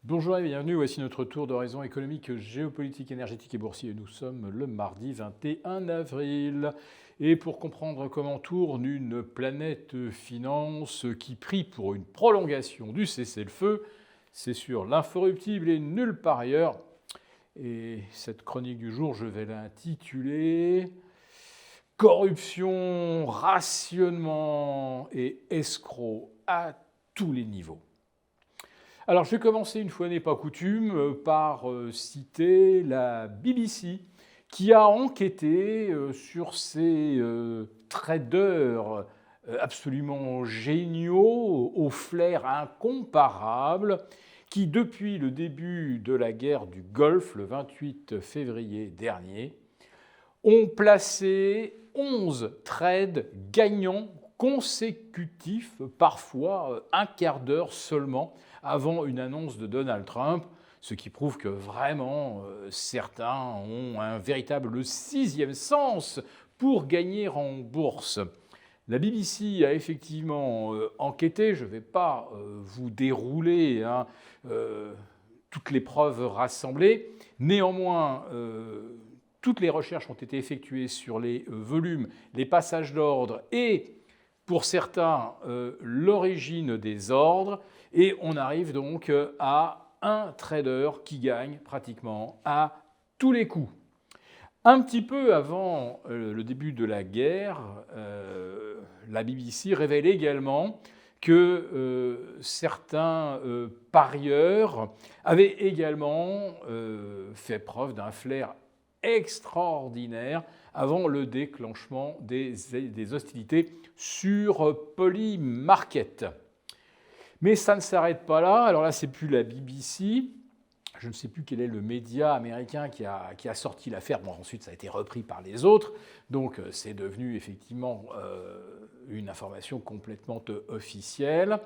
Bonjour et bienvenue, voici notre tour d'horizon économique, géopolitique, énergétique et boursier. Nous sommes le mardi 21 avril. Et pour comprendre comment tourne une planète finance qui prie pour une prolongation du cessez-le-feu, c'est sur l'inforruptible et nulle part ailleurs. Et cette chronique du jour, je vais l'intituler Corruption, rationnement et escroc à tous les niveaux. Alors, je vais commencer, une fois n'est pas coutume, par citer la BBC qui a enquêté sur ces traders absolument géniaux, au flair incomparable, qui, depuis le début de la guerre du Golfe, le 28 février dernier, ont placé 11 trades gagnants consécutifs, parfois un quart d'heure seulement avant une annonce de Donald Trump, ce qui prouve que vraiment certains ont un véritable sixième sens pour gagner en bourse. La BBC a effectivement enquêté, je ne vais pas vous dérouler toutes les preuves rassemblées, néanmoins toutes les recherches ont été effectuées sur les volumes, les passages d'ordre et, pour certains, l'origine des ordres. Et on arrive donc à un trader qui gagne pratiquement à tous les coups. Un petit peu avant le début de la guerre, la BBC révèle également que certains parieurs avaient également fait preuve d'un flair extraordinaire avant le déclenchement des hostilités sur Polymarket. Mais ça ne s'arrête pas là. Alors là, c'est plus la BBC. Je ne sais plus quel est le média américain qui a sorti l'affaire. Bon, ensuite, ça a été repris par les autres. Donc, c'est devenu effectivement une information complètement officielle.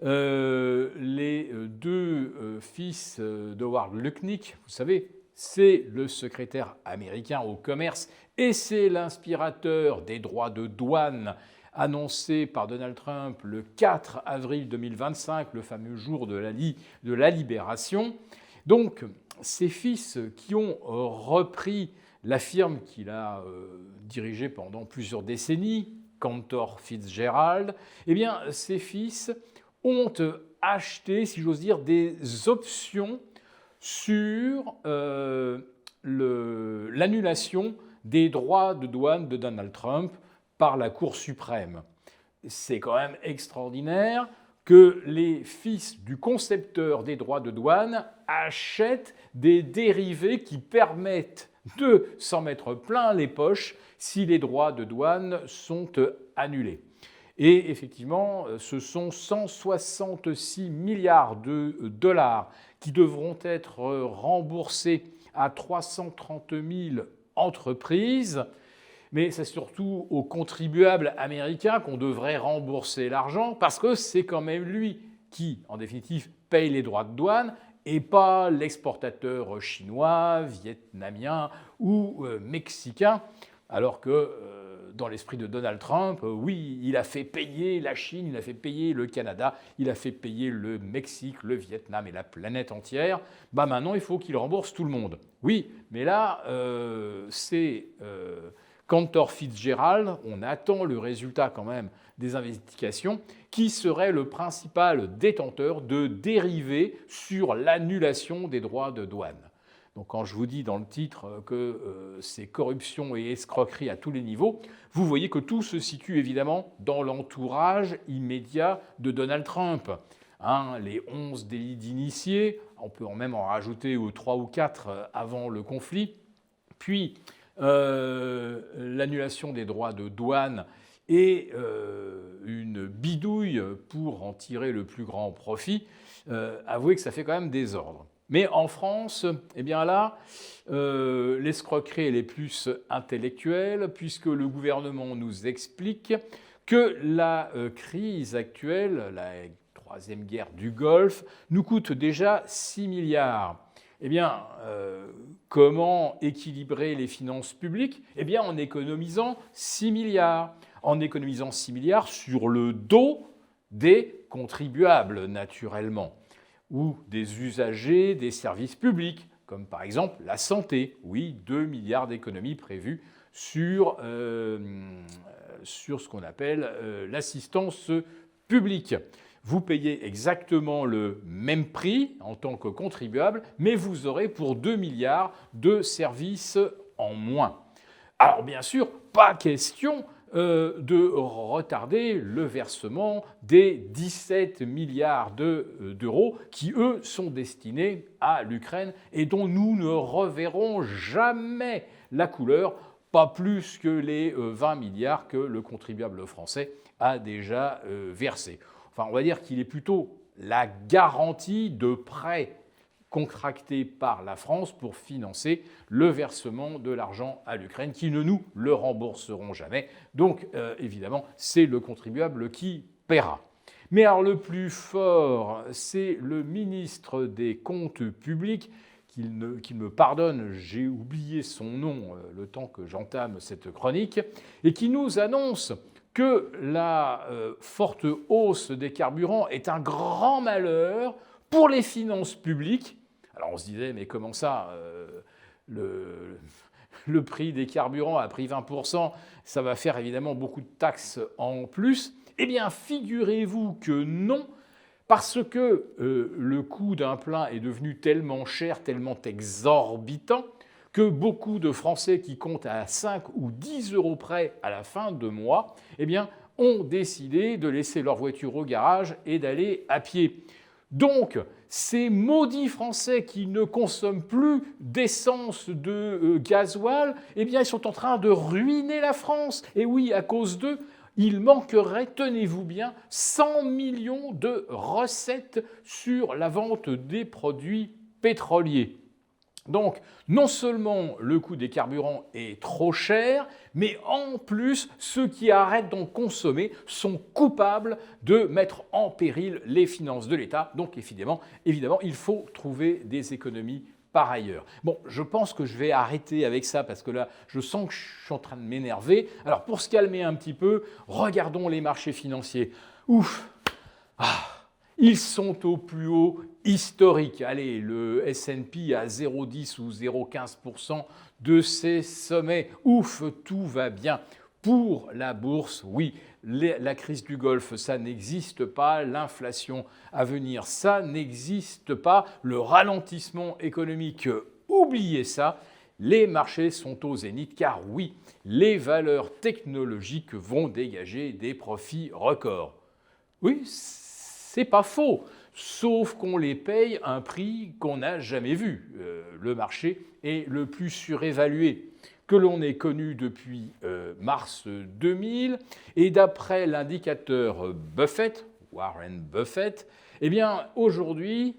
Les deux fils d'Howard Lutnick, vous savez, c'est le secrétaire américain au commerce et c'est l'inspirateur des droits de douane annoncé par Donald Trump le 4 avril 2025, le fameux jour de la libération. Donc, ces fils qui ont repris la firme qu'il a dirigée pendant plusieurs décennies, Cantor Fitzgerald, eh bien, ces fils ont acheté, si j'ose dire, des options sur l'annulation des droits de douane de Donald Trump par la Cour suprême. C'est quand même extraordinaire que les fils du concepteur des droits de douane achètent des dérivés qui permettent de s'en mettre plein les poches si les droits de douane sont annulés. Et effectivement, ce sont 166 milliards de dollars qui devront être remboursés à 330 000 entreprises. Mais c'est surtout aux contribuables américains qu'on devrait rembourser l'argent parce que c'est quand même lui qui, en définitive, paye les droits de douane et pas l'exportateur chinois, vietnamien ou mexicain. Alors que dans l'esprit de Donald Trump, oui, il a fait payer la Chine, il a fait payer le Canada, il a fait payer le Mexique, le Vietnam et la planète entière. Bah maintenant, il faut qu'il rembourse tout le monde. Oui, mais là, c'est Cantor Fitzgerald, on attend le résultat quand même des investigations, qui serait le principal détenteur de dérivés sur l'annulation des droits de douane. Donc quand je vous dis dans le titre que c'est corruption et escroquerie à tous les niveaux, vous voyez que tout se situe évidemment dans l'entourage immédiat de Donald Trump. Les 11 délits d'initiés, on peut même en rajouter 3 ou 4 avant le conflit, puis l'annulation des droits de douane et une bidouille pour en tirer le plus grand profit, avouez que ça fait quand même désordre. Mais en France, eh bien là, l'escroquerie elle est plus intellectuelle, puisque le gouvernement nous explique que la crise actuelle, la troisième guerre du Golfe, nous coûte déjà 6 milliards. Eh bien, comment équilibrer les finances publiques ? Eh bien, en économisant 6 milliards. En économisant 6 milliards sur le dos des contribuables, naturellement. ou des usagers des services publics, comme par exemple la santé. Oui, 2 milliards d'économies prévues sur ce qu'on appelle l'assistance publique. Vous payez exactement le même prix en tant que contribuable, mais vous aurez pour 2 milliards de services en moins. Alors bien sûr, pas question de retarder le versement des 17 milliards d'euros qui, eux, sont destinés à l'Ukraine et dont nous ne reverrons jamais la couleur, pas plus que les 20 milliards que le contribuable français a déjà versés. Enfin, on va dire qu'il est plutôt la garantie de prêts contractés par la France pour financer le versement de l'argent à l'Ukraine, qui ne nous le rembourseront jamais. Donc, évidemment, c'est le contribuable qui paiera. Mais alors, le plus fort, c'est le ministre des Comptes publics, qu'il me pardonne, j'ai oublié son nom le temps que j'entame cette chronique, et qui nous annonce que la forte hausse des carburants est un grand malheur pour les finances publiques. Alors on se disait, mais comment ça, le prix des carburants a pris 20%, ça va faire évidemment beaucoup de taxes en plus. Eh bien, figurez-vous que non, parce que le coût d'un plein est devenu tellement cher, tellement exorbitant, que beaucoup de Français qui comptent à 5 ou 10 euros près à la fin de mois, eh bien, ont décidé de laisser leur voiture au garage et d'aller à pied. Donc, ces maudits Français qui ne consomment plus d'essence, de gasoil, eh bien, ils sont en train de ruiner la France. Et oui, à cause d'eux, il manquerait, tenez-vous bien, 100 millions de recettes sur la vente des produits pétroliers. Donc, non seulement le coût des carburants est trop cher, mais en plus, ceux qui arrêtent d'en consommer sont coupables de mettre en péril les finances de l'État. Donc, évidemment, il faut trouver des économies par ailleurs. Bon, je pense que je vais arrêter avec ça parce que là, je sens que je suis en train de m'énerver. Alors, pour se calmer un petit peu, regardons les marchés financiers. Ouf! Ils sont au plus haut historique. Allez, le S&P à 0,10 ou 0,15% de ses sommets. Ouf, tout va bien. Pour la bourse, oui, la crise du Golfe, ça n'existe pas. L'inflation à venir, ça n'existe pas. Le ralentissement économique, oubliez ça. Les marchés sont au zénith car oui, les valeurs technologiques vont dégager des profits records. Oui, c'est pas faux, sauf qu'on les paye un prix qu'on n'a jamais vu. Le marché est le plus surévalué que l'on ait connu depuis mars 2000. Et d'après l'indicateur Buffett, Warren Buffett, eh bien aujourd'hui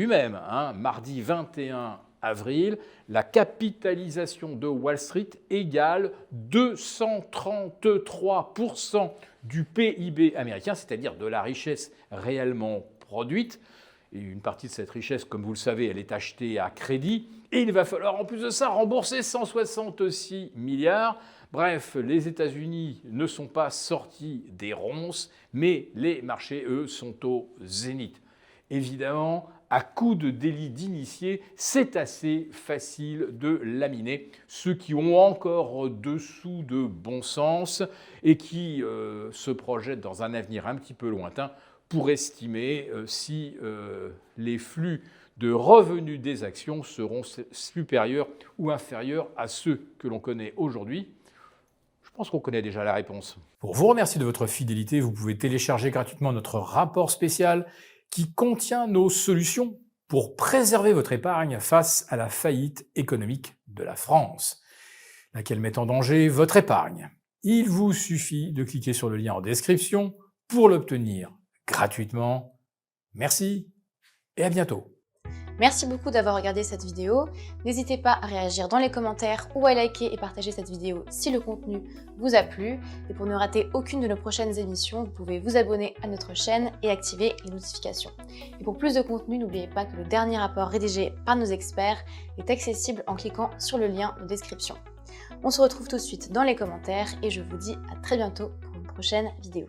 même, mardi 21 avril, la capitalisation de Wall Street égale 233% du PIB américain, c'est-à-dire de la richesse réellement produite. Et une partie de cette richesse, comme vous le savez, elle est achetée à crédit. Et il va falloir en plus de ça rembourser 166 milliards. Bref, les États-Unis ne sont pas sortis des ronces, mais les marchés, eux, sont au zénith. Évidemment, à coup de délit d'initié, c'est assez facile de laminer ceux qui ont encore dessous de bon sens et qui se projettent dans un avenir un petit peu lointain pour estimer si les flux de revenus des actions seront supérieurs ou inférieurs à ceux que l'on connaît aujourd'hui. Je pense qu'on connaît déjà la réponse. Pour vous remercier de votre fidélité, vous pouvez télécharger gratuitement notre rapport spécial qui contient nos solutions pour préserver votre épargne face à la faillite économique de la France, laquelle met en danger votre épargne. Il vous suffit de cliquer sur le lien en description pour l'obtenir gratuitement. Merci et à bientôt. Merci beaucoup d'avoir regardé cette vidéo. N'hésitez pas à réagir dans les commentaires ou à liker et partager cette vidéo si le contenu vous a plu. Et pour ne rater aucune de nos prochaines émissions, vous pouvez vous abonner à notre chaîne et activer les notifications. Et pour plus de contenu, n'oubliez pas que le dernier rapport rédigé par nos experts est accessible en cliquant sur le lien de description. On se retrouve tout de suite dans les commentaires et je vous dis à très bientôt pour une prochaine vidéo.